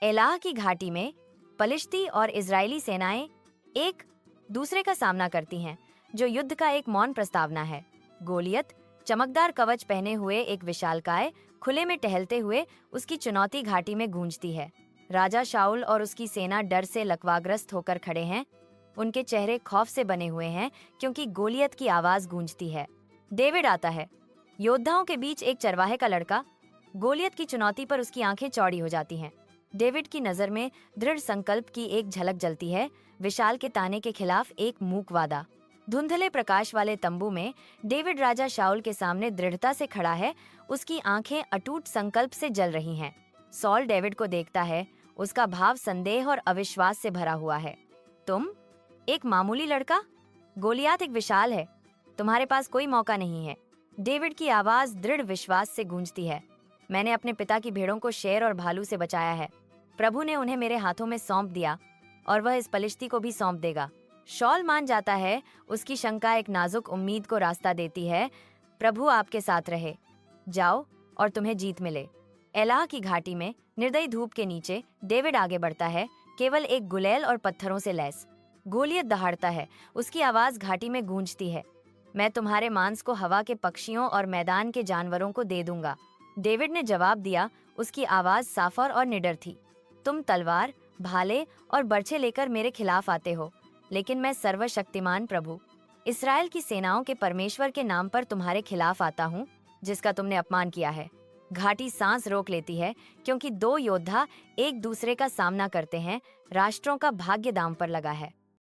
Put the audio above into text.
एलाह की घाटी में पलिश्ती और इजरायली सेनाएं एक दूसरे का सामना करती हैं, जो युद्ध का एक मौन प्रस्तावना है। गोलियत चमकदार कवच पहने हुए एक विशालकाय खुले में टहलते हुए उसकी चुनौती घाटी में गूंजती है। राजा शाऊल और उसकी सेना डर से लकवाग्रस्त होकर खड़े हैं। उनके चेहरे खौफ से बने हुए हैं क्योंकि गोलियत की आवाज गूंजती है। डेविड आता है। योद्धाओं के बीच एक चरवाहे का लड़का। गोलियत की चुनौती पर उसकी आंखें चौड़ी हो जाती हैं। डेविड की नजर में दृढ़ संकल्प की एक झलक जलती है, विशाल के ताने के खिलाफ एक मूक वादा। धुंधले प्रकाश वाले तंबू में डेविड राजा शाऊल के सामने दृढ़ता से खड़ा है, उसकी आंखें अटूट संकल्प से जल रही हैं। सॉल डेविड को देखता है, उसका भाव संदेह और अविश्वास से भरा हुआ है। तुम एक मामूली लड़का? गोलियात एक विशाल है, तुम्हारे पास कोई मौका नहीं है। डेविड की आवाज दृढ़ विश्वास से गूंजती है। मैंने अपने पिता की भेड़ों को शेर और भालू से बचाया है। प्रभु ने उन्हें मेरे हाथों में सौंप दिया और वह इस पलिश्ती को भी सौंप देगा। शॉल मान जाता है, उसकी शंका एक नाजुक उम्मीद को रास्ता देती है। प्रभु आपके साथ रहे, जाओ और तुम्हें जीत मिले। एलाह की घाटी में निर्दयी धूप के नीचे डेविड आगे बढ़ता है, केवल एक गुलेल और पत्थरों से लैस। गोलियत दहाड़ता है, उसकी आवाज घाटी में गूंजती है। मैं तुम्हारे मांस को हवा के पक्षियों और मैदान के जानवरों को दे दूंगा। डेविड ने जवाब दिया, उसकी आवाज साफर और निडर थी। तुम तलवार, भाले और बर्छे लेकर मेरे खिलाफ आते हो, लेकिन मैं सर्वशक्तिमान प्रभु, इस्राएल की सेनाओं के परमेश्वर के नाम पर तुम्हारे खिलाफ आता हूँ, जिसका तुमने अपमान किया है। घाटी सांस रोक लेती है क्योंकि दो योद्धा एक दूसरे का सामना करते हैं। राष्ट्रों का भाग्य दांव पर लगा है।